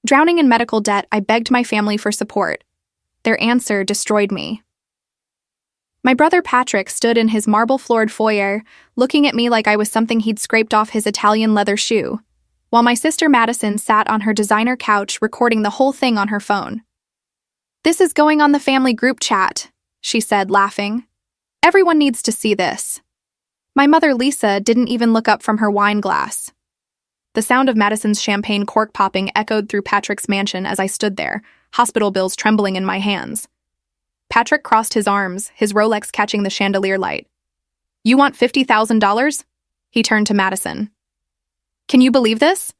Drowning in medical debt, I begged my family for support. Their answer destroyed me. My brother Patrick stood in his marble-floored foyer, looking at me like I was something he'd scraped off his Italian leather shoe, while my sister Madison sat on her designer couch recording the whole thing on her phone. "This is going on the family group chat," she said, laughing. "Everyone needs to see this." My mother Lisa didn't even look up from her wine glass. The sound of Madison's champagne cork popping echoed through Patrick's mansion as I stood there, hospital bills trembling in my hands. Patrick crossed his arms, his Rolex catching the chandelier light. "You want $50,000? He turned to Madison. "Can you believe this?"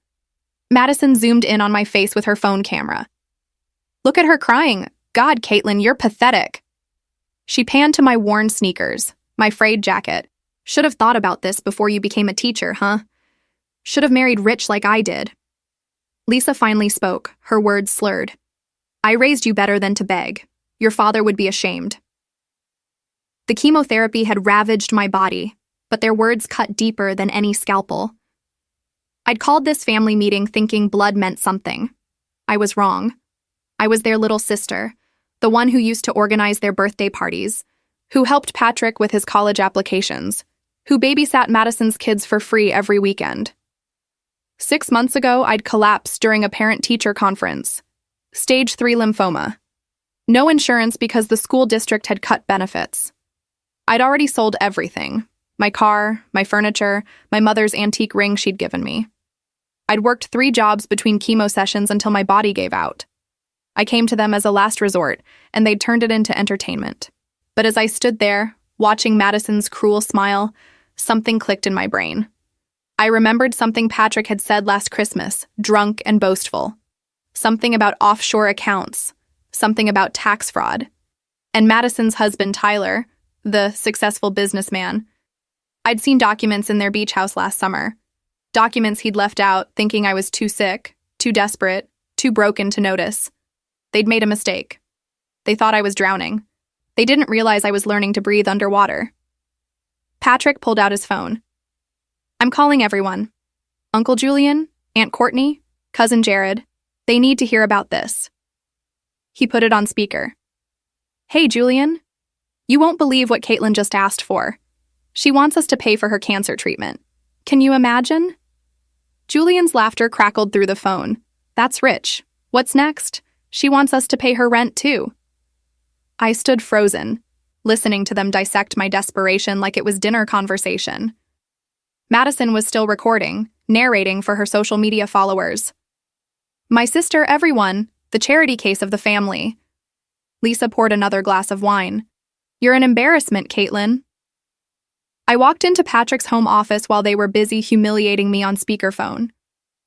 Madison zoomed in on my face with her phone camera. "Look at her crying. God, Caitlin, you're pathetic." She panned to my worn sneakers, my frayed jacket. "Should have thought about this before you became a teacher, huh? Should have married rich like I did." Lisa finally spoke, her words slurred. "I raised you better than to beg. Your father would be ashamed." The chemotherapy had ravaged my body, but their words cut deeper than any scalpel. I'd called this family meeting thinking blood meant something. I was wrong. I was their little sister, the one who used to organize their birthday parties, who helped Patrick with his college applications, who babysat Madison's kids for free every weekend. 6 months ago, I'd collapsed during a parent-teacher conference. Stage 3 lymphoma. No insurance because the school district had cut benefits. I'd already sold everything. My car, my furniture, my mother's antique ring she'd given me. I'd worked 3 jobs between chemo sessions until my body gave out. I came to them as a last resort, and they'd turned it into entertainment. But as I stood there, watching Madison's cruel smile, something clicked in my brain. I remembered something Patrick had said last Christmas, drunk and boastful. Something about offshore accounts. Something about tax fraud. And Madison's husband, Tyler, the successful businessman. I'd seen documents in their beach house last summer. Documents he'd left out, thinking I was too sick, too desperate, too broken to notice. They'd made a mistake. They thought I was drowning. They didn't realize I was learning to breathe underwater. Patrick pulled out his phone. "I'm calling everyone. Uncle Julian, Aunt Courtney, Cousin Jared. They need to hear about this." He put it on speaker. "Hey, Julian. You won't believe what Caitlin just asked for. She wants us to pay for her cancer treatment. Can you imagine?" Julian's laughter crackled through the phone. "That's rich. What's next? She wants us to pay her rent, too." I stood frozen, listening to them dissect my desperation like it was dinner conversation. Madison was still recording, narrating for her social media followers. "My sister, everyone, the charity case of the family." Lisa poured another glass of wine. "You're an embarrassment, Caitlin." I walked into Patrick's home office while they were busy humiliating me on speakerphone.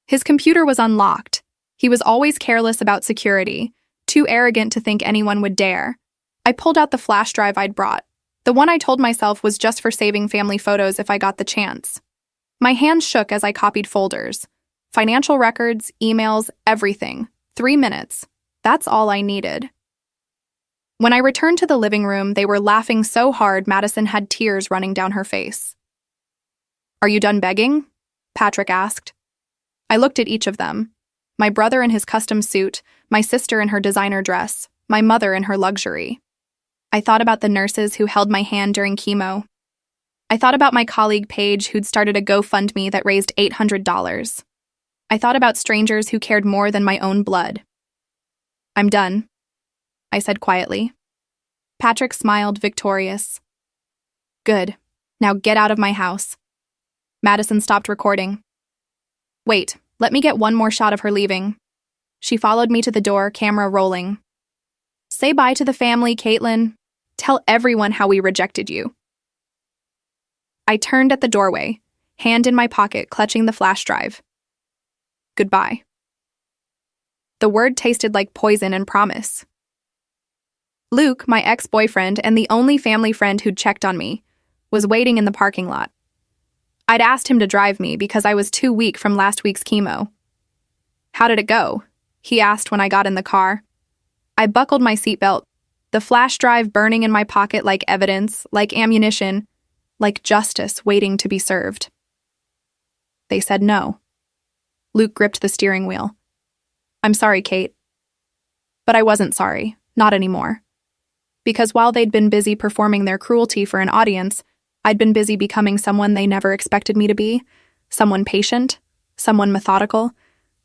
His computer was unlocked. He was always careless about security, too arrogant to think anyone would dare. I pulled out the flash drive I'd brought, the one I told myself was just for saving family photos if I got the chance. My hands shook as I copied folders. Financial records, emails, everything. 3 minutes. That's all I needed. When I returned to the living room, they were laughing so hard Madison had tears running down her face. "Are you done begging?" Patrick asked. I looked at each of them. My brother in his custom suit, my sister in her designer dress, my mother in her luxury. I thought about the nurses who held my hand during chemo. I thought about my colleague Paige who'd started a GoFundMe that raised $800. I thought about strangers who cared more than my own blood. "I'm done," I said quietly. Patrick smiled, victorious. "Good. Now get out of my house." Madison stopped recording. "Wait, let me get one more shot of her leaving." She followed me to the door, camera rolling. "Say bye to the family, Caitlin. Tell everyone how we rejected you." I turned at the doorway, hand in my pocket, clutching the flash drive. Goodbye. The word tasted like poison and promise. Luke, my ex-boyfriend and the only family friend who'd checked on me, was waiting in the parking lot. I'd asked him to drive me because I was too weak from last week's chemo. "How did it go?" he asked when I got in the car. I buckled my seatbelt, the flash drive burning in my pocket like evidence, like ammunition, like justice waiting to be served. They said no. Luke gripped the steering wheel. I'm sorry, Kate. But I wasn't sorry, not anymore. Because while they'd been busy performing their cruelty for an audience, I'd been busy becoming someone they never expected me to be, someone patient, someone methodical,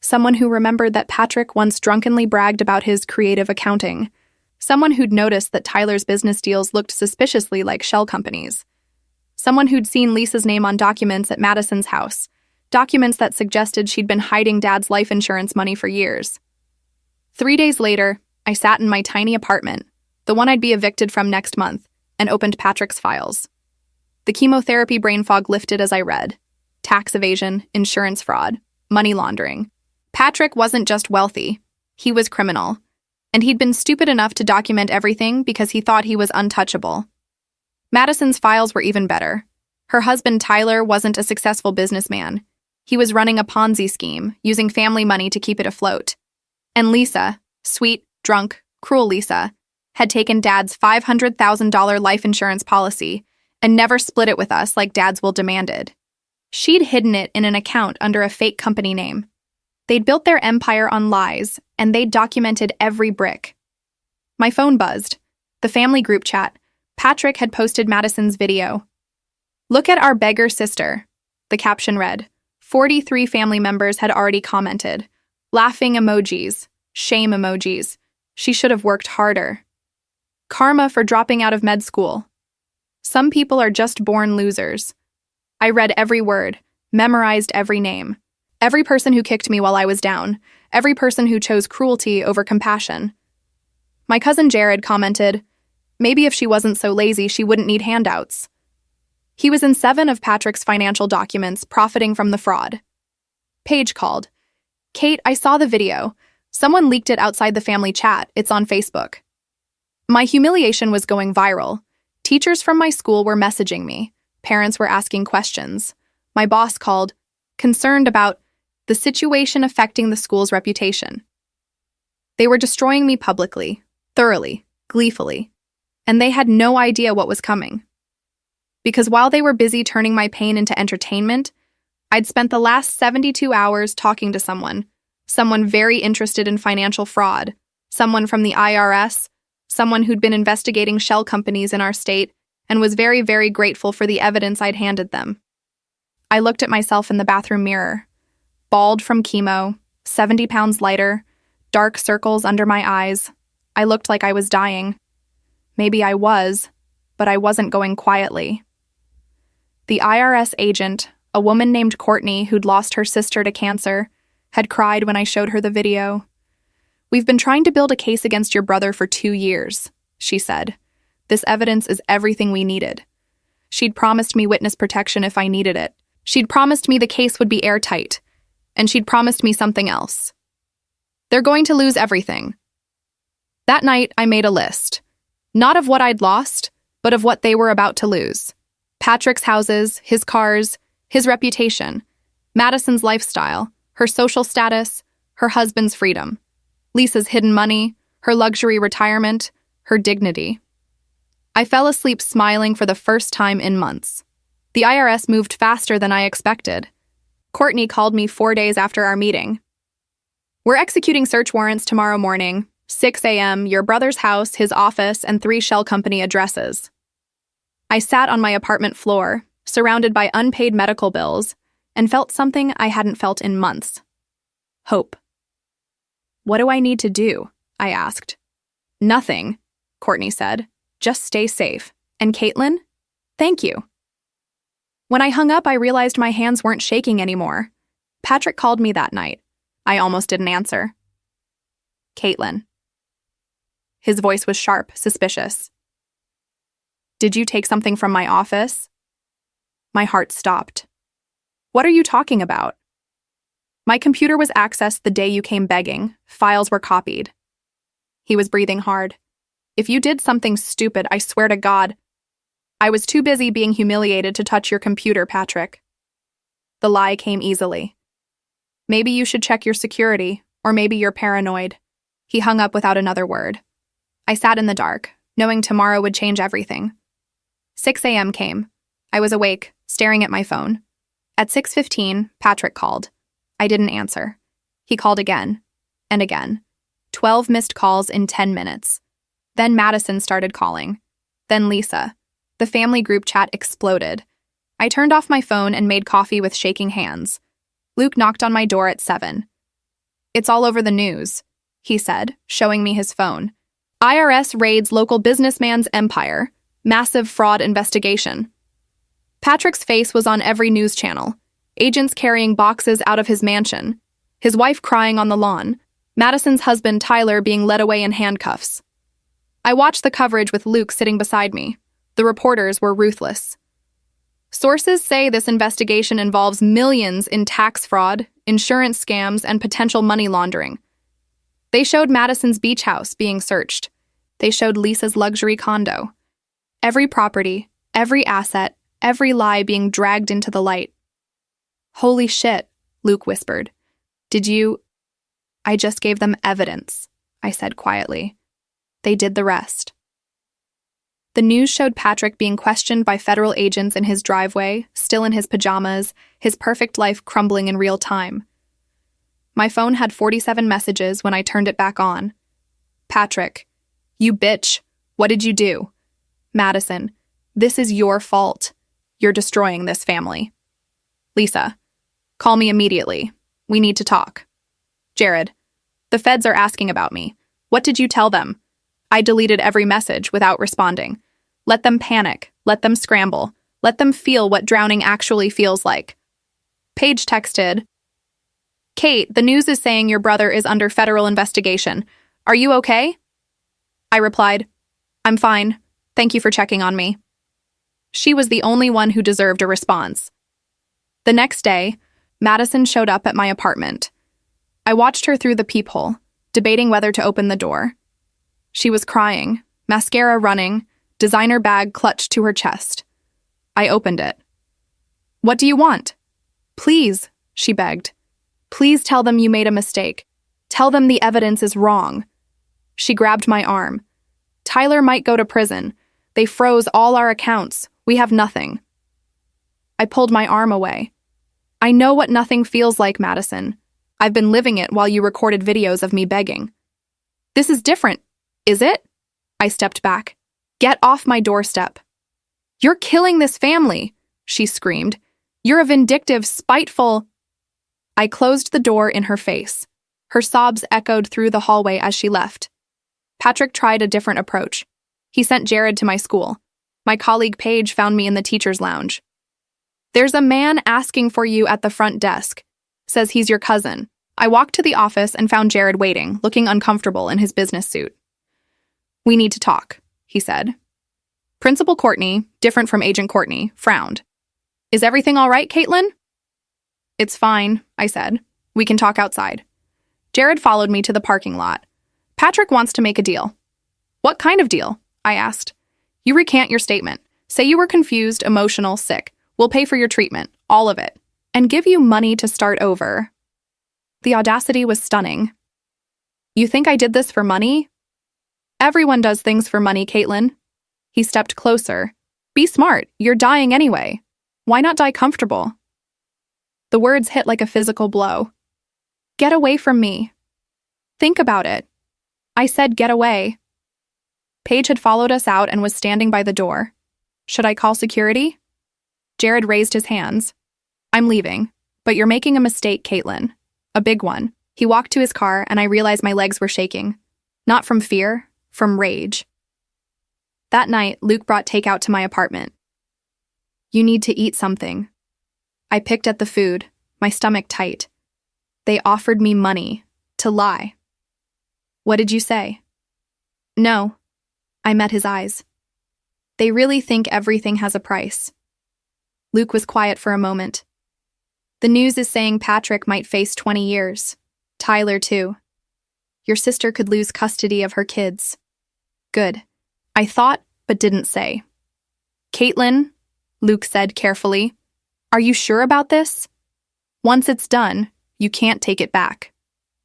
someone who remembered that Patrick once drunkenly bragged about his creative accounting, someone who'd noticed that Tyler's business deals looked suspiciously like shell companies, someone who'd seen Lisa's name on documents at Madison's house, documents that suggested she'd been hiding Dad's life insurance money for years. 3 days later, I sat in my tiny apartment, the one I'd be evicted from next month, and opened Patrick's files. The chemotherapy brain fog lifted as I read. Tax evasion, insurance fraud, money laundering. Patrick wasn't just wealthy, he was criminal. And he'd been stupid enough to document everything because he thought he was untouchable. Madison's files were even better. Her husband Tyler wasn't a successful businessman. He was running a Ponzi scheme, using family money to keep it afloat. And Lisa, sweet, drunk, cruel Lisa, had taken Dad's $500,000 life insurance policy and never split it with us like Dad's will demanded. She'd hidden it in an account under a fake company name. They'd built their empire on lies, and they'd documented every brick. My phone buzzed. The family group chat. Patrick had posted Madison's video. "Look at our beggar sister," the caption read. 43 family members had already commented. Laughing emojis. Shame emojis. She should have worked harder. Karma for dropping out of med school. Some people are just born losers. I read every word, memorized every name. Every person who kicked me while I was down. Every person who chose cruelty over compassion. My cousin Jared commented, maybe if she wasn't so lazy, she wouldn't need handouts. He was in 7 of Patrick's financial documents, profiting from the fraud. Paige called. "Kate, I saw the video. Someone leaked it outside the family chat. It's on Facebook." My humiliation was going viral. Teachers from my school were messaging me. Parents were asking questions. My boss called, concerned about the situation affecting the school's reputation. They were destroying me publicly, thoroughly, gleefully, and they had no idea what was coming. Because while they were busy turning my pain into entertainment, I'd spent the last 72 hours talking to someone very interested in financial fraud, someone from the IRS, someone who'd been investigating shell companies in our state and was very, very grateful for the evidence I'd handed them. I looked at myself in the bathroom mirror. Bald from chemo, 70 pounds lighter, dark circles under my eyes. I looked like I was dying. Maybe I was, but I wasn't going quietly. The IRS agent, a woman named Courtney who'd lost her sister to cancer, had cried when I showed her the video. "We've been trying to build a case against your brother for 2 years, she said. "This evidence is everything we needed." She'd promised me witness protection if I needed it. She'd promised me the case would be airtight. And she'd promised me something else. "They're going to lose everything." That night, I made a list. Not of what I'd lost, but of what they were about to lose. Patrick's houses, his cars, his reputation, Madison's lifestyle, her social status, her husband's freedom, Lisa's hidden money, her luxury retirement, her dignity. I fell asleep smiling for the first time in months. The IRS moved faster than I expected. Courtney called me 4 days after our meeting. "We're executing search warrants tomorrow morning, 6 a.m., your brother's house, his office, and 3 shell company addresses." I sat on my apartment floor, surrounded by unpaid medical bills, and felt something I hadn't felt in months. Hope. "What do I need to do?" I asked. "Nothing," Courtney said. "Just stay safe. And Caitlin? Thank you." When I hung up, I realized my hands weren't shaking anymore. Patrick called me that night. I almost didn't answer. "Caitlin." His voice was sharp, suspicious. "Did you take something from my office?" My heart stopped. "What are you talking about?" "My computer was accessed the day you came begging. Files were copied." He was breathing hard. "If you did something stupid, I swear to God." "I was too busy being humiliated to touch your computer, Patrick." The lie came easily. "Maybe you should check your security, or maybe you're paranoid." He hung up without another word. I sat in the dark, knowing tomorrow would change everything. 6 a.m. came. I was awake, staring at my phone. At 6:15, Patrick called. I didn't answer. He called again. and again. 12 missed calls in 10 minutes. Then Madison started calling. Then Lisa. The family group chat exploded. I turned off my phone and made coffee with shaking hands. Luke knocked on my door at 7. "It's all over the news," he said, showing me his phone. "IRS raids local businessman's empire. Massive fraud investigation." Patrick's face was on every news channel. Agents carrying boxes out of his mansion. His wife crying on the lawn. Madison's husband, Tyler, being led away in handcuffs. I watched the coverage with Luke sitting beside me. The reporters were ruthless. Sources say this investigation involves millions in tax fraud, insurance scams, and potential money laundering. They showed Madison's beach house being searched. They showed Lisa's luxury condo. Every property, every asset, every lie being dragged into the light. "Holy shit," Luke whispered. "Did you—" "I just gave them evidence," I said quietly. "They did the rest." The news showed Patrick being questioned by federal agents in his driveway, still in his pajamas, his perfect life crumbling in real time. My phone had 47 messages when I turned it back on. "Patrick, you bitch, what did you do?" "Madison, this is your fault. You're destroying this family." "Lisa, call me immediately. We need to talk." "Jared, the feds are asking about me. What did you tell them?" I deleted every message without responding. Let them panic. Let them scramble. Let them feel what drowning actually feels like. Paige texted, "Kate, the news is saying your brother is under federal investigation. Are you okay?" I replied, "I'm fine. Thank you for checking on me." She was the only one who deserved a response. The next day, Madison showed up at my apartment. I watched her through the peephole, debating whether to open the door. She was crying, mascara running, designer bag clutched to her chest. I opened it. "What do you want?" "Please," she begged. "Please tell them you made a mistake. Tell them the evidence is wrong." She grabbed my arm. "Tyler might go to prison. They froze all our accounts. We have nothing." I pulled my arm away. "I know what nothing feels like, Madison. I've been living it while you recorded videos of me begging." "This is different, is it?" I stepped back. "Get off my doorstep." "You're killing this family," she screamed. "You're a vindictive, spiteful—" I closed the door in her face. Her sobs echoed through the hallway as she left. Patrick tried a different approach. He sent Jared to my school. My colleague Paige found me in the teacher's lounge. "There's a man asking for you at the front desk. Says he's your cousin." I walked to the office and found Jared waiting, looking uncomfortable in his business suit. "We need to talk," he said. Principal Courtney, different from Agent Courtney, frowned. "Is everything all right, Caitlin?" "It's fine," I said. "We can talk outside." Jared followed me to the parking lot. "Patrick wants to make a deal." "What kind of deal?" I asked. "You recant your statement. Say you were confused, emotional, sick. We'll pay for your treatment, all of it, and give you money to start over." The audacity was stunning. "You think I did this for money?" "Everyone does things for money, Caitlin." He stepped closer. "Be smart. You're dying anyway. Why not die comfortable?" The words hit like a physical blow. "Get away from me." "Think about it." I said, "Get away." Paige had followed us out and was standing by the door. "Should I call security?" Jared raised his hands. "I'm leaving, but you're making a mistake, Caitlin. A big one." He walked to his car, and I realized my legs were shaking. Not from fear, from rage. That night, Luke brought takeout to my apartment. "You need to eat something." I picked at the food, my stomach tight. They offered me money to lie. "What did you say?" "No." I met his eyes. "They really think everything has a price." Luke was quiet for a moment. "The news is saying Patrick might face 20 years. Tyler, too. Your sister could lose custody of her kids." "Good." I thought, but didn't say. "Caitlin," Luke said carefully, "are you sure about this? Once it's done, you can't take it back."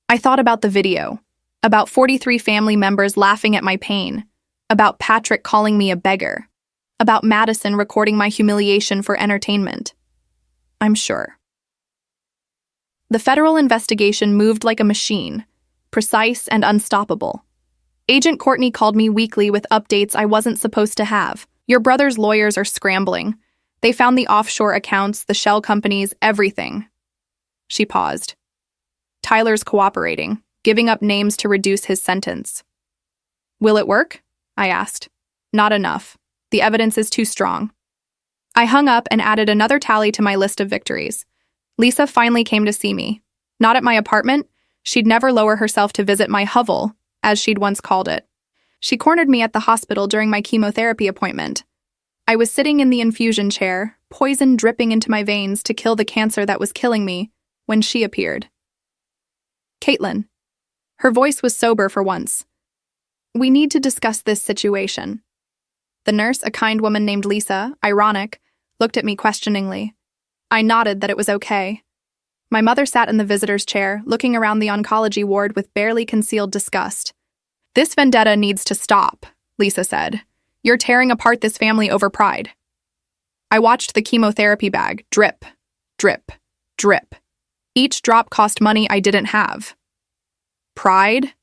I thought about the video, about 43 family members laughing at my pain, about Patrick calling me a beggar, about Madison recording my humiliation for entertainment. I'm sure. The federal investigation moved like a machine. precise and unstoppable. Agent Courtney called me weekly with updates I wasn't supposed to have. Your brother's lawyers are scrambling. They found the offshore accounts, the shell companies, everything. She paused. Tyler's cooperating, giving up names to reduce his sentence. Will it work? I asked. Not enough. The evidence is too strong. I hung up and added another tally to my list of victories. Lisa finally came to see me. Not at my apartment. She'd never lower herself to visit my hovel, as she'd once called it. She cornered me at the hospital during my chemotherapy appointment. I was sitting in the infusion chair, poison dripping into my veins to kill the cancer that was killing me, when she appeared. Caitlin. Her voice was sober for once. We need to discuss this situation. The nurse, a kind woman named Lisa, ironic, looked at me questioningly. I nodded that it was okay. My mother sat in the visitor's chair, looking around the oncology ward with barely concealed disgust. This vendetta needs to stop, Lisa said. You're tearing apart this family over pride. I watched the chemotherapy bag drip, drip, drip. Each drop cost money I didn't have. Pride?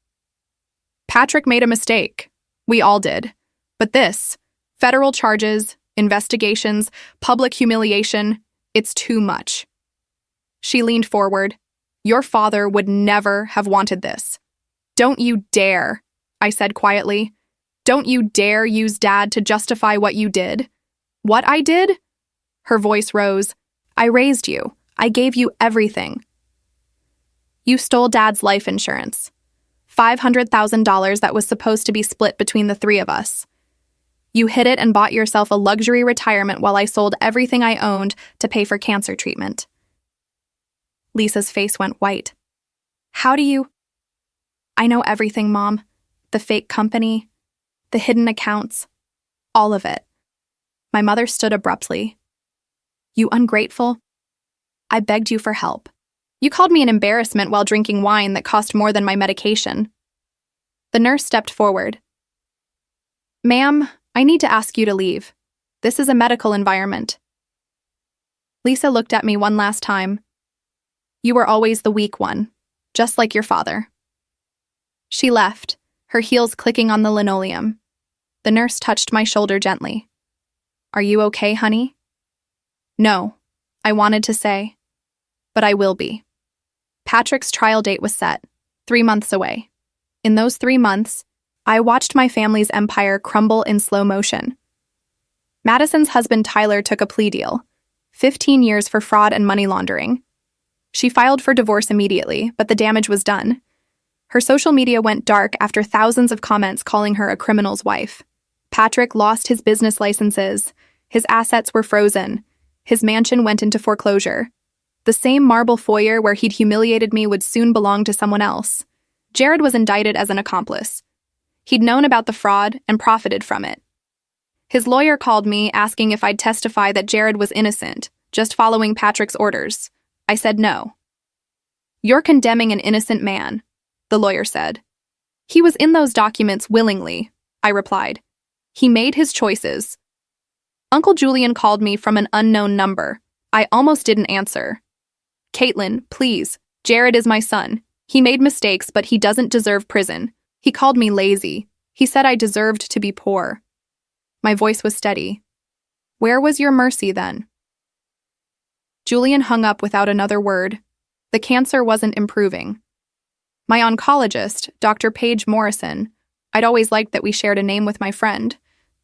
Patrick made a mistake. We all did. But this, federal charges, investigations, public humiliation, it's too much. She leaned forward. Your father would never have wanted this. Don't you dare, I said quietly. Don't you dare use Dad to justify what you did. What I did? Her voice rose. I raised you. I gave you everything. You stole Dad's life insurance. $500,000 that was supposed to be split between the three of us. You hid it and bought yourself a luxury retirement while I sold everything I owned to pay for cancer treatment. Lisa's face went white. How do you... I know everything, Mom. The fake company, the hidden accounts, all of it. My mother stood abruptly. You ungrateful? I begged you for help. You called me an embarrassment while drinking wine that cost more than my medication. The nurse stepped forward. Ma'am, I need to ask you to leave. This is a medical environment. Lisa looked at me one last time. You were always the weak one, just like your father. She left, her heels clicking on the linoleum. The nurse touched my shoulder gently. Are you okay, honey? No, I wanted to say, but I will be. Patrick's trial date was set, 3 months away. In those 3 months, I watched my family's empire crumble in slow motion. Madison's husband Tyler took a plea deal, 15 years for fraud and money laundering. She filed for divorce immediately, but the damage was done. Her social media went dark after thousands of comments calling her a criminal's wife. Patrick lost his business licenses. His assets were frozen. His mansion went into foreclosure. The same marble foyer where he'd humiliated me would soon belong to someone else. Jared was indicted as an accomplice. He'd known about the fraud and profited from it. His lawyer called me asking if I'd testify that Jared was innocent, just following Patrick's orders. I said no. You're condemning an innocent man, the lawyer said. He was in those documents willingly, I replied. He made his choices. Uncle Julian called me from an unknown number. I almost didn't answer. Caitlin, please. Jared is my son. He made mistakes, but he doesn't deserve prison. He called me lazy. He said I deserved to be poor. My voice was steady. Where was your mercy then? Julian hung up without another word. The cancer wasn't improving. My oncologist, Dr. Paige Morrison, I'd always liked that we shared a name with my friend,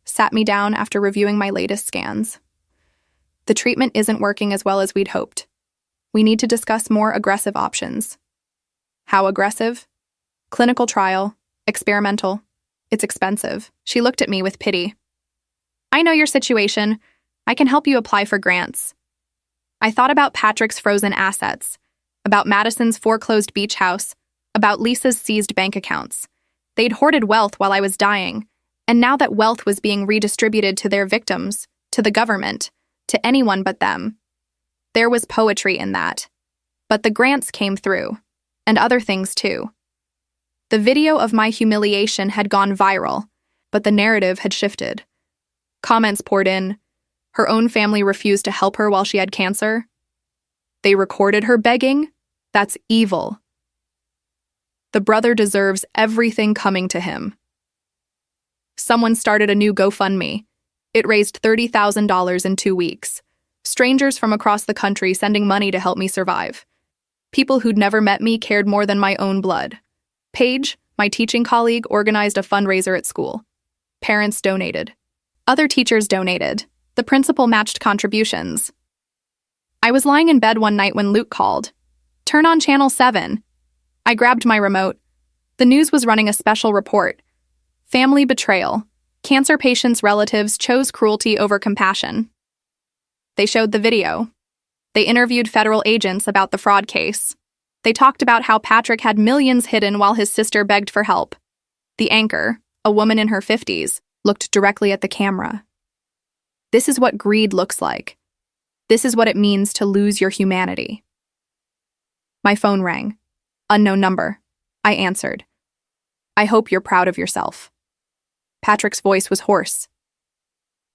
sat me down after reviewing my latest scans. The treatment isn't working as well as we'd hoped. We need to discuss more aggressive options. How aggressive? Clinical trial, experimental. It's expensive. She looked at me with pity. I know your situation. I can help you apply for grants. I thought about Patrick's frozen assets, about Madison's foreclosed beach house, about Lisa's seized bank accounts. They'd hoarded wealth while I was dying, and now that wealth was being redistributed to their victims, to the government, to anyone but them. There was poetry in that. But the grants came through, and other things too. The video of my humiliation had gone viral, but the narrative had shifted. Comments poured in. Her own family refused to help her while she had cancer. They recorded her begging? That's evil. The brother deserves everything coming to him. Someone started a new GoFundMe. It raised $30,000 in 2 weeks. Strangers from across the country sending money to help me survive. People who'd never met me cared more than my own blood. Paige, my teaching colleague, organized a fundraiser at school. Parents donated. Other teachers donated. The principal matched contributions. I was lying in bed one night when Luke called. "Turn on Channel 7. I grabbed my remote. The news was running a special report. Family betrayal. Cancer patients' relatives chose cruelty over compassion. They showed the video. They interviewed federal agents about the fraud case. They talked about how Patrick had millions hidden while his sister begged for help. The anchor, a woman in her 50s, looked directly at the camera. This is what greed looks like. This is what it means to lose your humanity." My phone rang. Unknown number. I answered. "I hope you're proud of yourself." Patrick's voice was hoarse.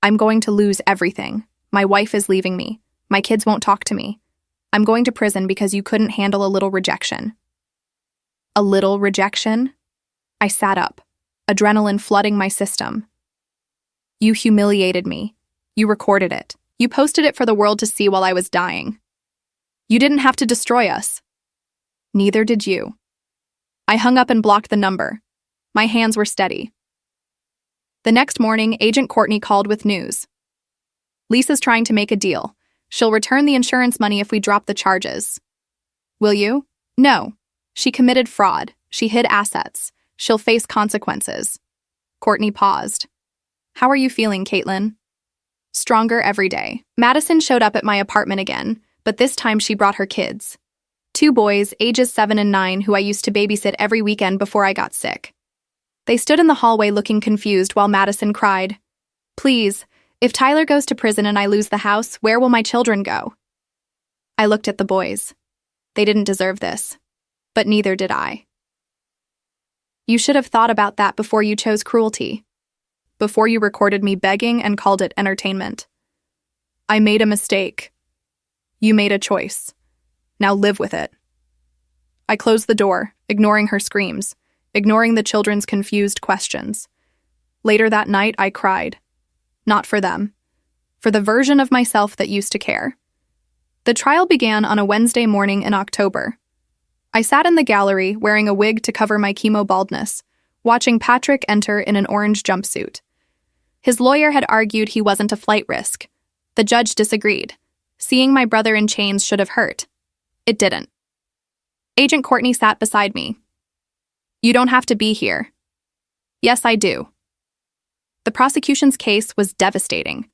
"I'm going to lose everything. My wife is leaving me. My kids won't talk to me. I'm going to prison because you couldn't handle a little rejection." A little rejection? I sat up, adrenaline flooding my system. "You humiliated me. You recorded it. You posted it for the world to see while I was dying. You didn't have to destroy us. Neither did you." I hung up and blocked the number. My hands were steady. The next morning, Agent Courtney called with news. "Lisa's trying to make a deal. She'll return the insurance money if we drop the charges." "Will you?" "No. She committed fraud. She hid assets. She'll face consequences." Courtney paused. "How are you feeling, Caitlin?" "Stronger every day." Madison showed up at my apartment again, but this time she brought her kids. 2 boys, ages 7 and 9, who I used to babysit every weekend before I got sick. They stood in the hallway looking confused while Madison cried, "Please, if Tyler goes to prison and I lose the house, where will my children go?" I looked at the boys. They didn't deserve this, but neither did I. "You should have thought about that before you chose cruelty. Before you recorded me begging and called it entertainment. I made a mistake. You made a choice. Now live with it." I closed the door, ignoring her screams, ignoring the children's confused questions. Later that night, I cried. Not for them. For the version of myself that used to care. The trial began on a Wednesday morning in October. I sat in the gallery, wearing a wig to cover my chemo baldness, watching Patrick enter in an orange jumpsuit. His lawyer had argued he wasn't a flight risk. The judge disagreed. Seeing my brother in chains should have hurt. It didn't. Agent Courtney sat beside me. "You don't have to be here." "Yes, I do." The prosecution's case was devastating.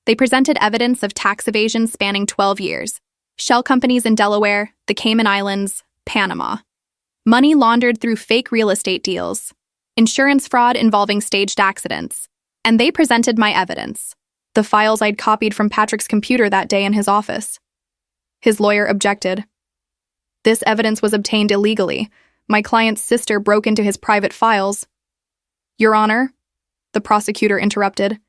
They presented evidence of tax evasion spanning 12 years, shell companies in Delaware, the Cayman Islands, Panama. Money laundered through fake real estate deals, insurance fraud involving staged accidents, and they presented my evidence, the files I'd copied from Patrick's computer that day in his office. His lawyer objected. "This evidence was obtained illegally. My client's sister broke into his private files." "Your Honor," the prosecutor interrupted.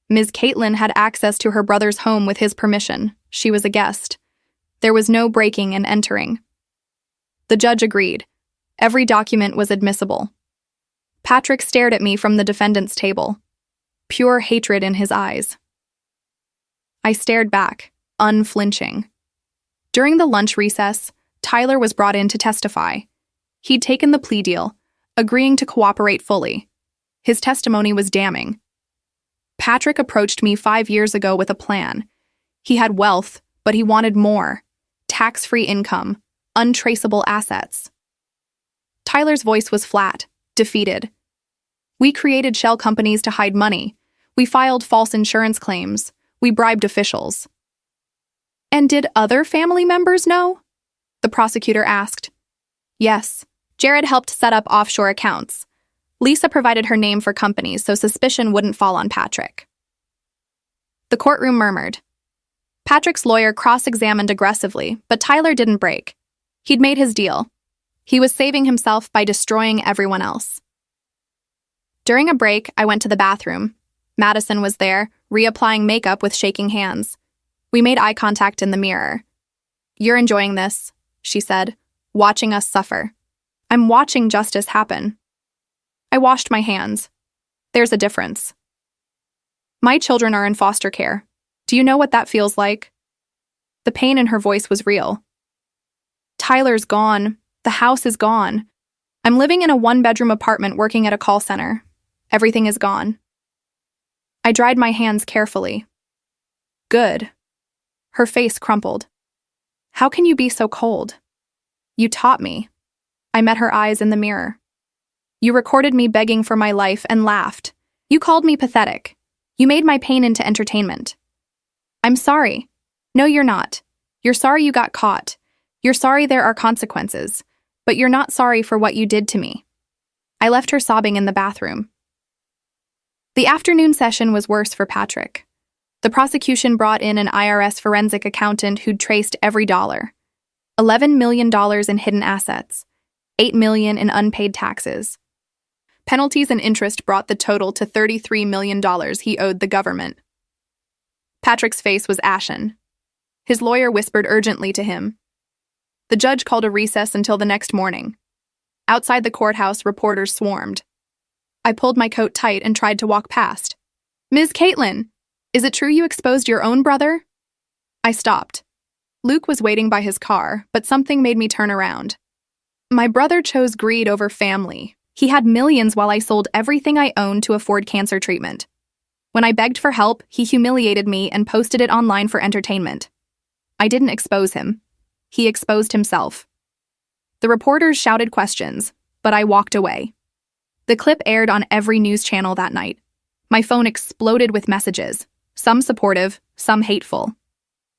"Ms. Caitlin had access to her brother's home with his permission. She was a guest. There was no breaking and entering." The judge agreed. Every document was admissible. Patrick stared at me from the defendant's table, pure hatred in his eyes. I stared back, unflinching. During the lunch recess, Tyler was brought in to testify. He'd taken the plea deal, agreeing to cooperate fully. His testimony was damning. Patrick approached me 5 years ago with a plan. He had wealth, but he wanted more. Tax-free income, untraceable assets. Tyler's voice was flat, defeated. "We created shell companies to hide money. We filed false insurance claims. We bribed officials." "And did other family members know?" the prosecutor asked. "Yes. Jared helped set up offshore accounts. Lisa provided her name for companies so suspicion wouldn't fall on Patrick." The courtroom murmured. Patrick's lawyer cross-examined aggressively, but Tyler didn't break. He'd made his deal. He was saving himself by destroying everyone else. During a break, I went to the bathroom. Madison was there, reapplying makeup with shaking hands. We made eye contact in the mirror. "You're enjoying this," she said, "watching us suffer." I'm watching justice happen. I washed my hands. There's a difference. My children are in foster care. Do you know what that feels like? The pain in her voice was real. Tyler's gone. The house is gone. I'm living in a one-bedroom apartment working at a call center. Everything is gone. I dried my hands carefully. Good. Her face crumpled. How can you be so cold? You taught me. I met her eyes in the mirror. You recorded me begging for my life and laughed. You called me pathetic. You made my pain into entertainment. I'm sorry. No, you're not. You're sorry you got caught. You're sorry there are consequences. But you're not sorry for what you did to me. I left her sobbing in the bathroom. The afternoon session was worse for Patrick. The prosecution brought in an IRS forensic accountant who'd traced every dollar. $11 million in hidden assets. $8 million in unpaid taxes. Penalties and interest brought the total to $33 million he owed the government. Patrick's face was ashen. His lawyer whispered urgently to him. The judge called a recess until the next morning. Outside the courthouse, reporters swarmed. I pulled my coat tight and tried to walk past. Ms. Caitlin, is it true you exposed your own brother? I stopped. Luke was waiting by his car, but something made me turn around. My brother chose greed over family. He had millions while I sold everything I owned to afford cancer treatment. When I begged for help, he humiliated me and posted it online for entertainment. I didn't expose him. He exposed himself. The reporters shouted questions, but I walked away. The clip aired on every news channel that night. My phone exploded with messages, some supportive, some hateful.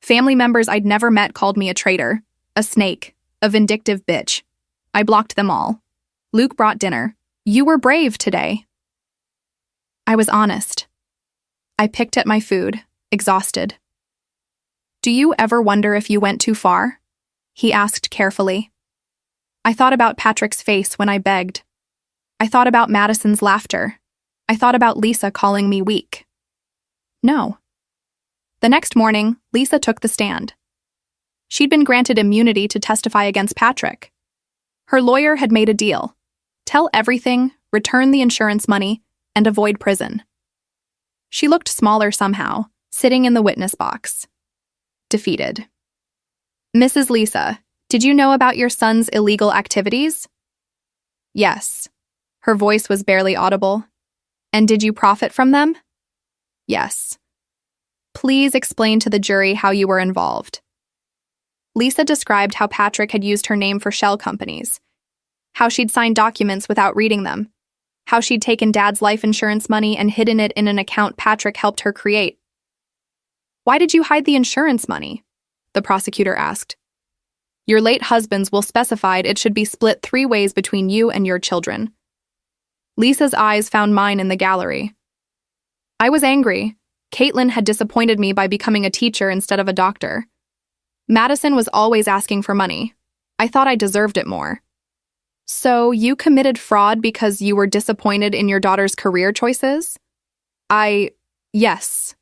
Family members I'd never met called me a traitor, a snake, a vindictive bitch. I blocked them all. Luke brought dinner. You were brave today. I was honest. I picked at my food, exhausted. Do you ever wonder if you went too far? He asked carefully. I thought about Patrick's face when I begged. I thought about Madison's laughter. I thought about Lisa calling me weak. No. The next morning, Lisa took the stand. She'd been granted immunity to testify against Patrick. Her lawyer had made a deal. Tell everything, return the insurance money, and avoid prison. She looked smaller somehow, sitting in the witness box. Defeated. Mrs. Lisa, did you know about your son's illegal activities? Yes. Her voice was barely audible. And did you profit from them? Yes. Please explain to the jury how you were involved. Lisa described how Patrick had used her name for shell companies, how she'd signed documents without reading them, how she'd taken Dad's life insurance money and hidden it in an account Patrick helped her create. Why did you hide the insurance money? The prosecutor asked. Your late husband's will specified it should be split 3 ways between you and your children. Lisa's eyes found mine in the gallery. I was angry. Caitlin had disappointed me by becoming a teacher instead of a doctor. Madison was always asking for money. I thought I deserved it more. So you committed fraud because you were disappointed in your daughter's career choices? Yes.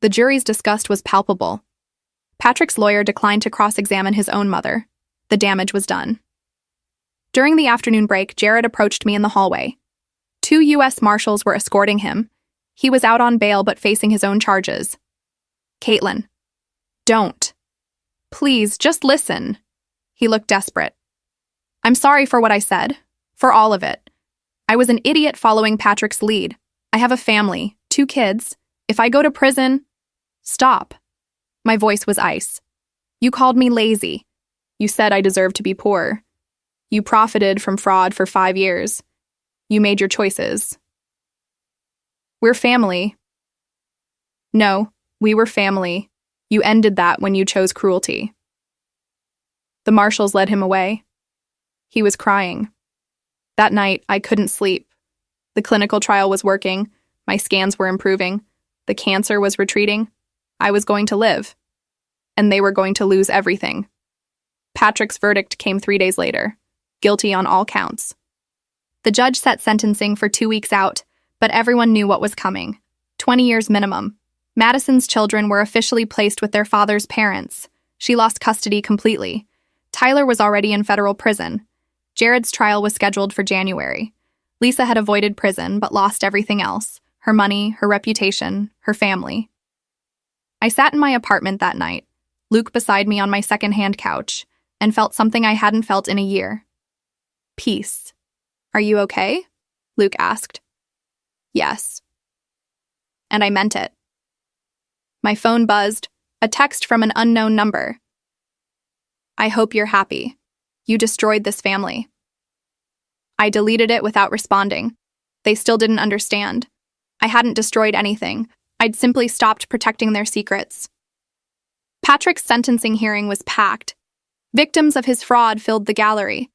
The jury's disgust was palpable. Patrick's lawyer declined to cross-examine his own mother. The damage was done. During the afternoon break, Jared approached me in the hallway. 2 U.S. Marshals were escorting him. He was out on bail but facing his own charges. Caitlin, don't. Please, just listen. He looked desperate. I'm sorry for what I said. For all of it. I was an idiot following Patrick's lead. I have a family, 2 kids. If I go to prison... Stop. My voice was ice. You called me lazy. You said I deserved to be poor. You profited from fraud for 5 years. You made your choices. We're family. No, we were family. You ended that when you chose cruelty. The marshals led him away. He was crying. That night, I couldn't sleep. The clinical trial was working. My scans were improving. The cancer was retreating. I was going to live. And they were going to lose everything. Patrick's verdict came 3 days later. Guilty on all counts. The judge set sentencing for 2 weeks out, but everyone knew what was coming. 20 years minimum. Madison's children were officially placed with their father's parents. She lost custody completely. Tyler was already in federal prison. Jared's trial was scheduled for January. Lisa had avoided prison but lost everything else: her money, her reputation, her family. I sat in my apartment that night, Luke beside me on my second-hand couch, and felt something I hadn't felt in a year. Peace. "Are you okay?" Luke asked. "Yes." And I meant it. My phone buzzed, a text from an unknown number. "I hope you're happy. You destroyed this family." I deleted it without responding. They still didn't understand. I hadn't destroyed anything. I'd simply stopped protecting their secrets. Patrick's sentencing hearing was packed. Victims of his fraud filled the gallery.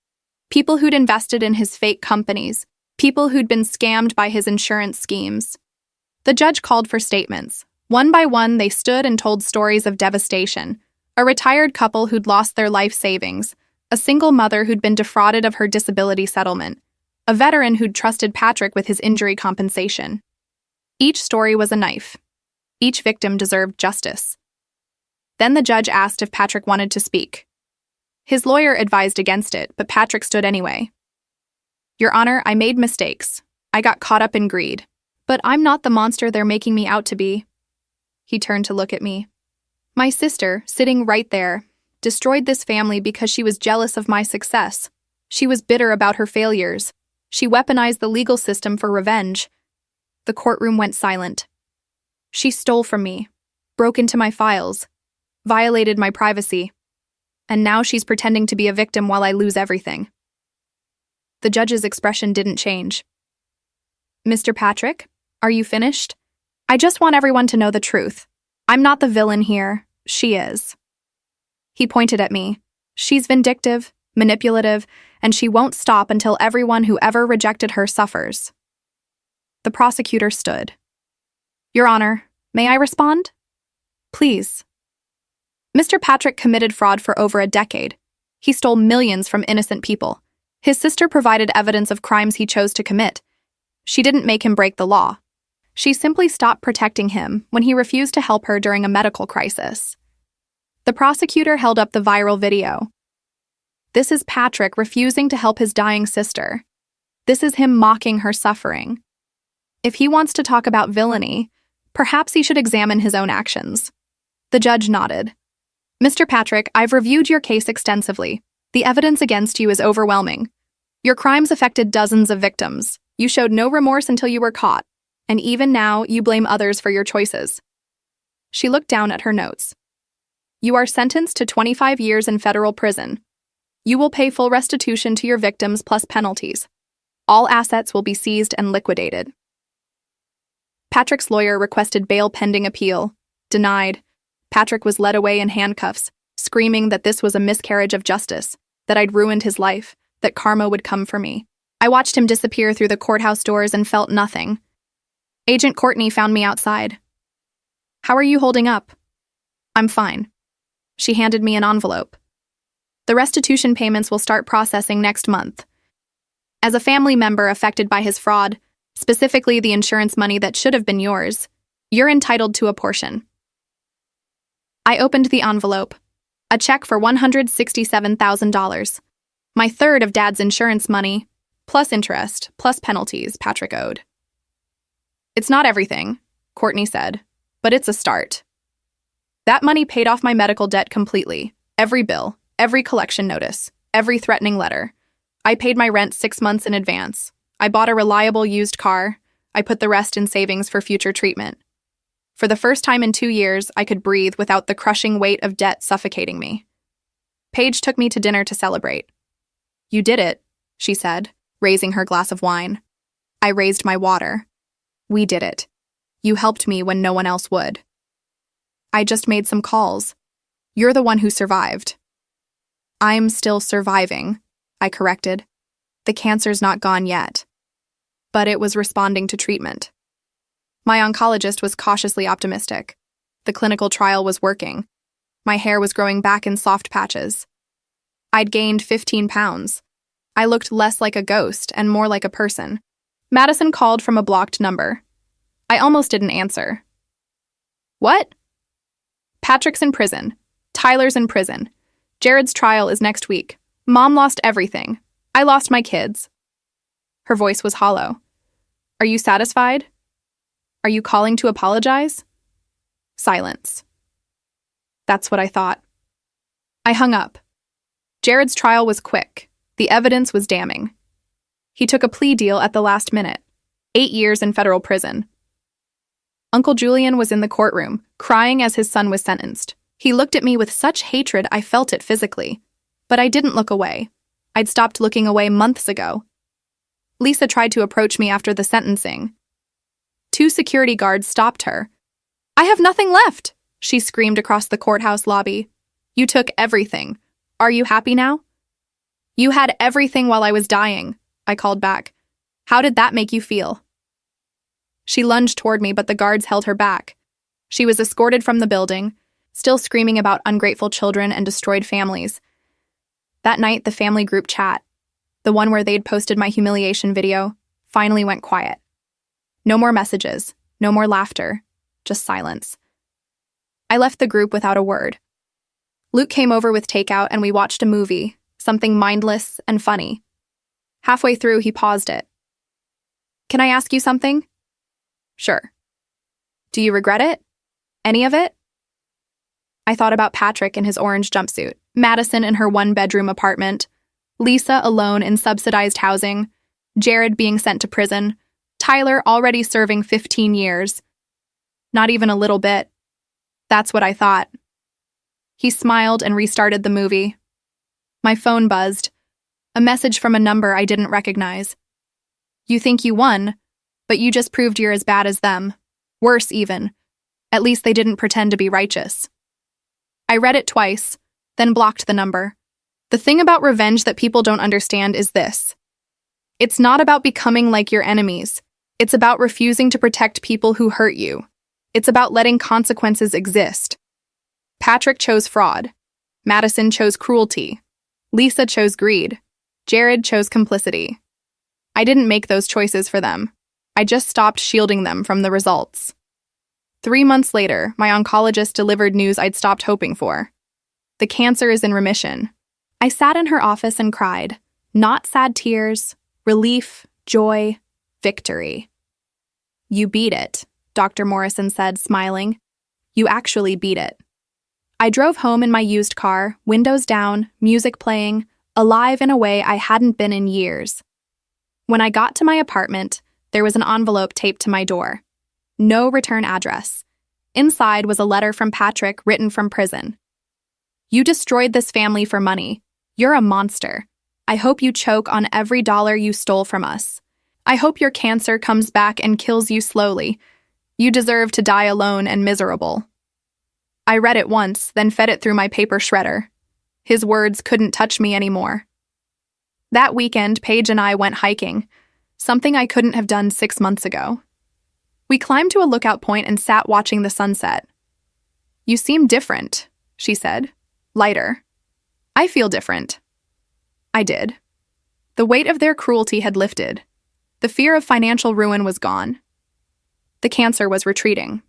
People who'd invested in his fake companies. People who'd been scammed by his insurance schemes. The judge called for statements. One by one, they stood and told stories of devastation. A retired couple who'd lost their life savings. A single mother who'd been defrauded of her disability settlement. A veteran who'd trusted Patrick with his injury compensation. Each story was a knife. Each victim deserved justice. Then the judge asked if Patrick wanted to speak. His lawyer advised against it, but Patrick stood anyway. "Your Honor, I made mistakes. I got caught up in greed. But I'm not the monster they're making me out to be." He turned to look at me. "My sister, sitting right there, destroyed this family because she was jealous of my success. She was bitter about her failures. She weaponized the legal system for revenge." The courtroom went silent. "She stole from me, broke into my files, violated my privacy, and now she's pretending to be a victim while I lose everything." The judge's expression didn't change. "Mr. Patrick, are you finished? I just want everyone to know the truth. I'm not the villain here. She is." He pointed at me. "She's vindictive, manipulative, and she won't stop until everyone who ever rejected her suffers." The prosecutor stood. "Your Honor, may I respond?" "Please." Mr. Patrick committed fraud for over a decade. He stole millions from innocent people. His sister provided evidence of crimes he chose to commit. She didn't make him break the law. She simply stopped protecting him when he refused to help her during a medical crisis. The prosecutor held up the viral video. This is Patrick refusing to help his dying sister. This is him mocking her suffering. If he wants to talk about villainy, perhaps he should examine his own actions. The judge nodded. "Mr. Patrick, I've reviewed your case extensively. The evidence against you is overwhelming. Your crimes affected dozens of victims. You showed no remorse until you were caught. And even now, you blame others for your choices." She looked down at her notes. "You are sentenced to 25 years in federal prison. You will pay full restitution to your victims plus penalties. All assets will be seized and liquidated." Patrick's lawyer requested bail pending appeal. Denied. Patrick was led away in handcuffs, screaming that this was a miscarriage of justice, that I'd ruined his life, that karma would come for me. I watched him disappear through the courthouse doors and felt nothing. Agent Courtney found me outside. "How are you holding up?" "I'm fine." She handed me an envelope. "The restitution payments will start processing next month. As a family member affected by his fraud, specifically the insurance money that should have been yours, you're entitled to a portion." I opened the envelope. A check for $167,000. My third of Dad's insurance money, plus interest, plus penalties Patrick owed. "It's not everything," Courtney said, "but it's a start." That money paid off my medical debt completely. Every bill, every collection notice, every threatening letter. I paid my rent 6 months in advance. I bought a reliable used car. I put the rest in savings for future treatment. For the first time in 2 years, I could breathe without the crushing weight of debt suffocating me. Paige took me to dinner to celebrate. "You did it," she said, raising her glass of wine. I raised my water. "We did it. You helped me when no one else would." "I just made some calls. You're the one who survived." "I'm still surviving," I corrected. "The cancer's not gone yet." But it was responding to treatment. My oncologist was cautiously optimistic. The clinical trial was working. My hair was growing back in soft patches. I'd gained 15 pounds. I looked less like a ghost and more like a person. Madison called from a blocked number. I almost didn't answer. "What?" "Patrick's in prison. Tyler's in prison. Jared's trial is next week. Mom lost everything. I lost my kids. Her voice was hollow. Are you satisfied? Are you calling to apologize? Silence. That's what I thought. I hung up. Jared's trial was quick. The evidence was damning. He took a plea deal at the last minute. 8 years in federal prison. Uncle Julian was in the courtroom, crying as his son was sentenced. He looked at me with such hatred I felt it physically. But I didn't look away. I'd stopped looking away months ago. Lisa tried to approach me after the sentencing. 2 security guards stopped her. I have nothing left, she screamed across the courthouse lobby. You took everything. Are you happy now? You had everything while I was dying, I called back. How did that make you feel? She lunged toward me, but the guards held her back. She was escorted from the building, still screaming about ungrateful children and destroyed families. That night, the family group chat, the one where they'd posted my humiliation video, finally went quiet. No more messages, no more laughter, just silence. I left the group without a word. Luke came over with takeout and we watched a movie, something mindless and funny. Halfway through, he paused it. Can I ask you something? Sure. Do you regret it? Any of it? I thought about Patrick in his orange jumpsuit, Madison in her 1-bedroom apartment, Lisa alone in subsidized housing, Jared being sent to prison, Tyler already serving 15 years. Not even a little bit. That's what I thought. He smiled and restarted the movie. My phone buzzed. A message from a number I didn't recognize. You think you won, but you just proved you're as bad as them. Worse, even. At least they didn't pretend to be righteous. I read it twice, then blocked the number. The thing about revenge that people don't understand is this. It's not about becoming like your enemies. It's about refusing to protect people who hurt you. It's about letting consequences exist. Patrick chose fraud. Madison chose cruelty. Lisa chose greed. Jared chose complicity. I didn't make those choices for them. I just stopped shielding them from the results. 3 months later, my oncologist delivered news I'd stopped hoping for. The cancer is in remission. I sat in her office and cried. Not sad tears, relief, joy, victory. You beat it, Dr. Morrison said, smiling. You actually beat it. I drove home in my used car, windows down, music playing, alive in a way I hadn't been in years. When I got to my apartment, there was an envelope taped to my door. No return address. Inside was a letter from Patrick written from prison. You destroyed this family for money. You're a monster. I hope you choke on every dollar you stole from us. I hope your cancer comes back and kills you slowly. You deserve to die alone and miserable. I read it once, then fed it through my paper shredder. His words couldn't touch me anymore. That weekend, Paige and I went hiking, something I couldn't have done 6 months ago. We climbed to a lookout point and sat watching the sunset. You seem different, she said, lighter. I feel different. I did. The weight of their cruelty had lifted. The fear of financial ruin was gone. The cancer was retreating.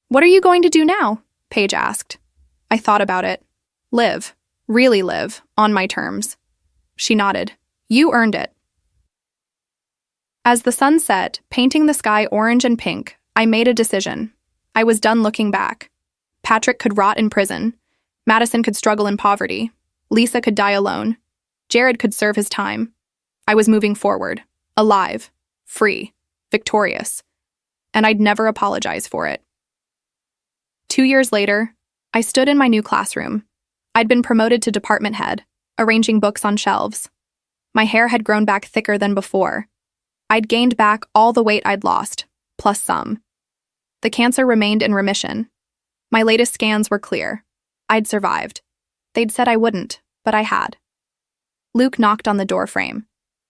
What are you going to do now? Paige asked. I thought about it. Live, really live, on my terms. She nodded. You earned it. As the sun set, painting the sky orange and pink, I made a decision. I was done looking back. Patrick could rot in prison. Madison could struggle in poverty. Lisa could die alone. Jared could serve his time. I was moving forward, alive, free, victorious. And I'd never apologize for it. 2 years later, I stood in my new classroom. I'd been promoted to department head, arranging books on shelves. My hair had grown back thicker than before. I'd gained back all the weight I'd lost, plus some. The cancer remained in remission. My latest scans were clear. I'd survived. They'd said I wouldn't, but I had. Luke knocked on the doorframe.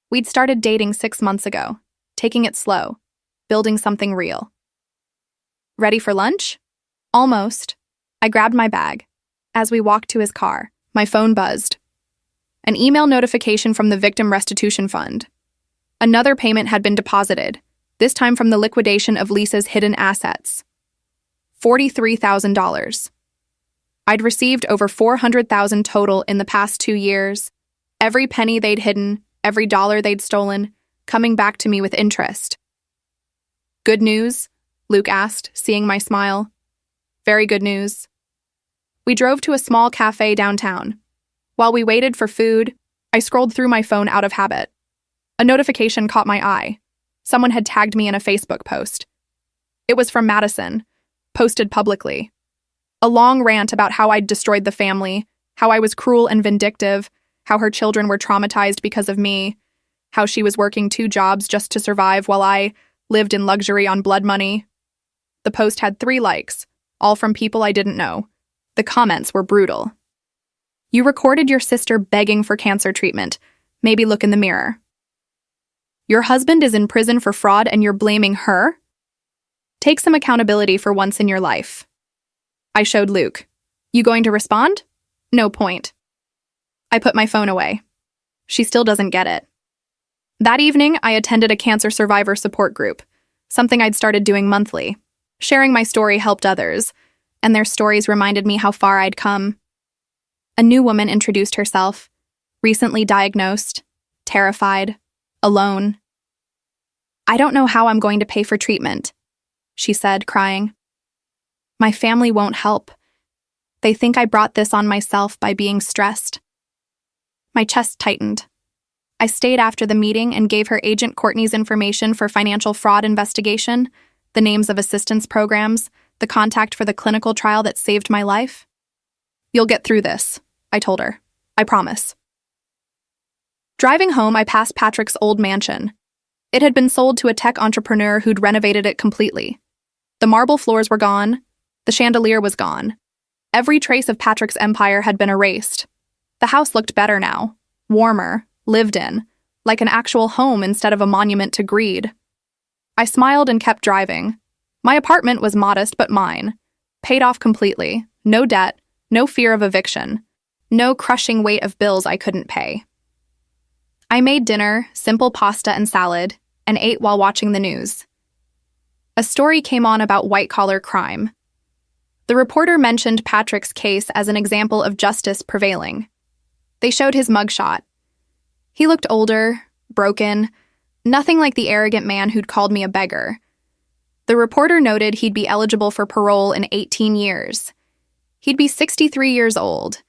We'd started dating 6 months ago, taking it slow, building something real. Ready for lunch? Almost. I grabbed my bag. As we walked to his car, my phone buzzed. An email notification from the Victim Restitution Fund. Another payment had been deposited, this time from the liquidation of Lisa's hidden assets. $43,000. I'd received over $400,000 total in the past 2 years. Every penny they'd hidden, every dollar they'd stolen, coming back to me with interest. Good news? Luke asked, seeing my smile. Very good news. We drove to a small cafe downtown. While we waited for food, I scrolled through my phone out of habit. A notification caught my eye. Someone had tagged me in a Facebook post. It was from Madison, posted publicly. A long rant about how I'd destroyed the family, how I was cruel and vindictive, how her children were traumatized because of me, how she was working 2 jobs just to survive while I lived in luxury on blood money. The post had 3 likes, all from people I didn't know. The comments were brutal. You recorded your sister begging for cancer treatment. Maybe look in the mirror. Your husband is in prison for fraud and you're blaming her? Take some accountability for once in your life. I showed Luke. You going to respond? No point. I put my phone away. She still doesn't get it. That evening, I attended a cancer survivor support group, something I'd started doing monthly. Sharing my story helped others, and their stories reminded me how far I'd come. A new woman introduced herself, recently diagnosed, terrified, alone. I don't know how I'm going to pay for treatment, she said, crying. My family won't help. They think I brought this on myself by being stressed. My chest tightened. I stayed after the meeting and gave her Agent Courtney's information for financial fraud investigation, the names of assistance programs, the contact for the clinical trial that saved my life. You'll get through this, I told her. I promise. Driving home, I passed Patrick's old mansion. It had been sold to a tech entrepreneur who'd renovated it completely. The marble floors were gone. The chandelier was gone. Every trace of Patrick's empire had been erased. The house looked better now, warmer, lived in, like an actual home instead of a monument to greed. I smiled and kept driving. My apartment was modest but mine, paid off completely, no debt, no fear of eviction, no crushing weight of bills I couldn't pay. I made dinner, simple pasta and salad, and ate while watching the news. A story came on about white-collar crime. The reporter mentioned Patrick's case as an example of justice prevailing. They showed his mugshot. He looked older, broken, nothing like the arrogant man who'd called me a beggar. The reporter noted he'd be eligible for parole in 18 years. He'd be 63 years old.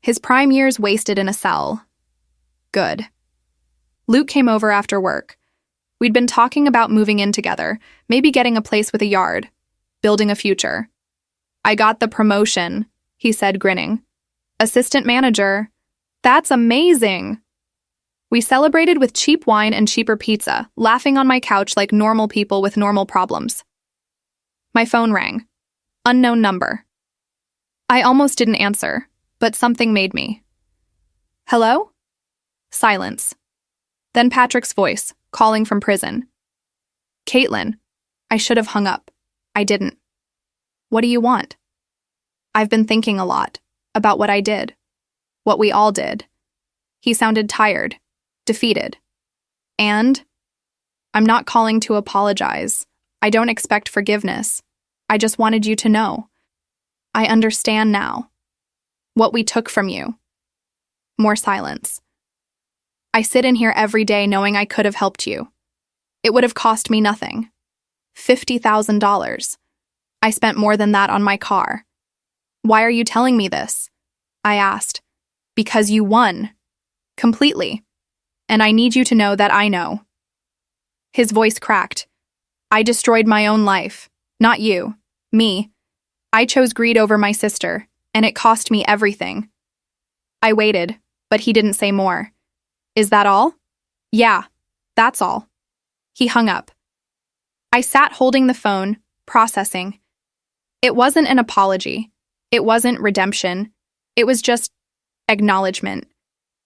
His prime years wasted in a cell. Good. Luke came over after work. We'd been talking about moving in together, maybe getting a place with a yard, building a future. I got the promotion, he said, grinning. Assistant manager. That's amazing. We celebrated with cheap wine and cheaper pizza, laughing on my couch like normal people with normal problems. My phone rang. Unknown number. I almost didn't answer, but something made me. Hello? Silence. Then Patrick's voice, calling from prison. Caitlin. I should have hung up. I didn't. What do you want? I've been thinking a lot about what I did, what we all did. He sounded tired, defeated. And I'm not calling to apologize. I don't expect forgiveness. I just wanted you to know. I understand now. What we took from you. More silence. I sit in here every day knowing I could have helped you. It would have cost me nothing. $50,000. I spent more than that on my car. Why are you telling me this? I asked. Because you won. Completely. And I need you to know that I know. His voice cracked. I destroyed my own life. Not you. Me. I chose greed over my sister, and it cost me everything. I waited, but he didn't say more. Is that all? Yeah, that's all. He hung up. I sat holding the phone, processing. It wasn't an apology. It wasn't redemption. It was just acknowledgement.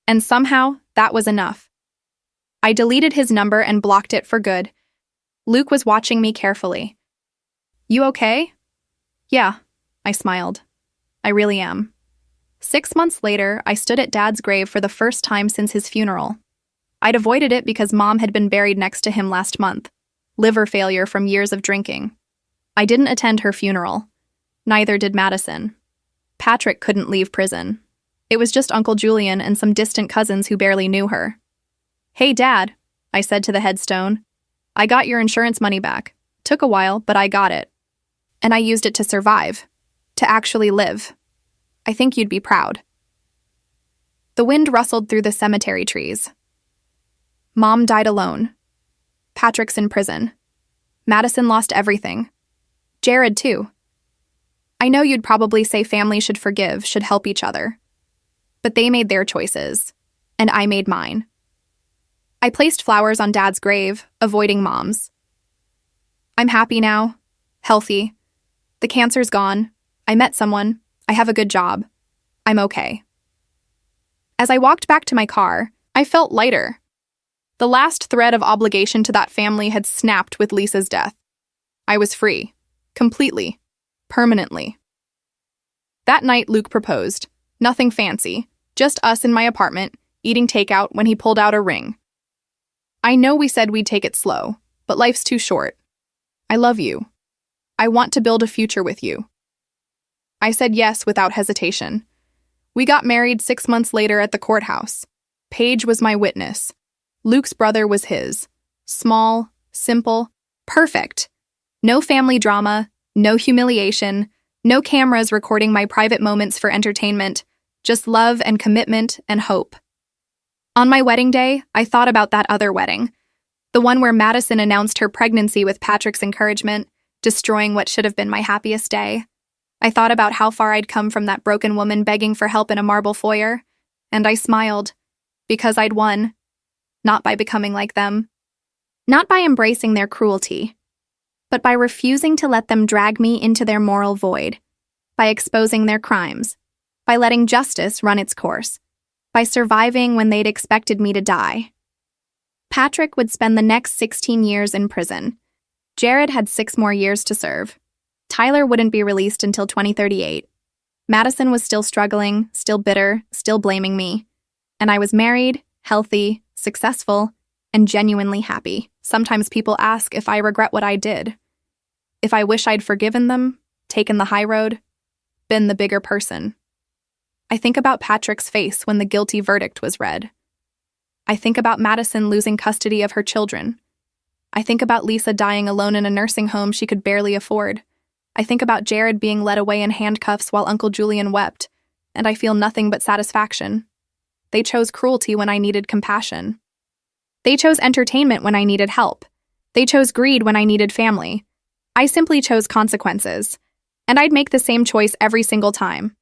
And somehow, that was enough. I deleted his number and blocked it for good. Luke was watching me carefully. You okay? Yeah, I smiled. I really am. 6 months later, I stood at Dad's grave for the first time since his funeral. I'd avoided it because Mom had been buried next to him last month. Liver failure from years of drinking. I didn't attend her funeral. Neither did Madison. Patrick couldn't leave prison. It was just Uncle Julian and some distant cousins who barely knew her. "Hey, Dad," I said to the headstone. "I got your insurance money back. Took a while, but I got it. And I used it to survive. To actually live. I think you'd be proud." The wind rustled through the cemetery trees. Mom died alone. Patrick's in prison. Madison lost everything. Jared, too. I know you'd probably say family should forgive, should help each other. But they made their choices, and I made mine. I placed flowers on Dad's grave, avoiding Mom's. I'm happy now, healthy. The cancer's gone. I met someone. I have a good job. I'm okay. As I walked back to my car, I felt lighter. The last thread of obligation to that family had snapped with Lisa's death. I was free. Completely. Permanently. That night, Luke proposed. Nothing fancy. Just us in my apartment, eating takeout when he pulled out a ring. I know we said we'd take it slow, but life's too short. I love you. I want to build a future with you. I said yes without hesitation. We got married 6 months later at the courthouse. Paige was my witness. Luke's brother was his. Small, simple, perfect. No family drama, no humiliation, no cameras recording my private moments for entertainment, just love and commitment and hope. On my wedding day, I thought about that other wedding, the one where Madison announced her pregnancy with Patrick's encouragement, destroying what should have been my happiest day. I thought about how far I'd come from that broken woman begging for help in a marble foyer, and I smiled, because I'd won, not by becoming like them, not by embracing their cruelty, but by refusing to let them drag me into their moral void, by exposing their crimes, by letting justice run its course, by surviving when they'd expected me to die. Patrick would spend the next 16 years in prison. Jared had 6 more years to serve. Tyler wouldn't be released until 2038. Madison was still struggling, still bitter, still blaming me. And I was married, healthy, successful, and genuinely happy. Sometimes people ask if I regret what I did. If I wish I'd forgiven them, taken the high road, been the bigger person. I think about Patrick's face when the guilty verdict was read. I think about Madison losing custody of her children. I think about Lisa dying alone in a nursing home she could barely afford. I think about Jared being led away in handcuffs while Uncle Julian wept, and I feel nothing but satisfaction. They chose cruelty when I needed compassion. They chose entertainment when I needed help. They chose greed when I needed family. I simply chose consequences, and I'd make the same choice every single time.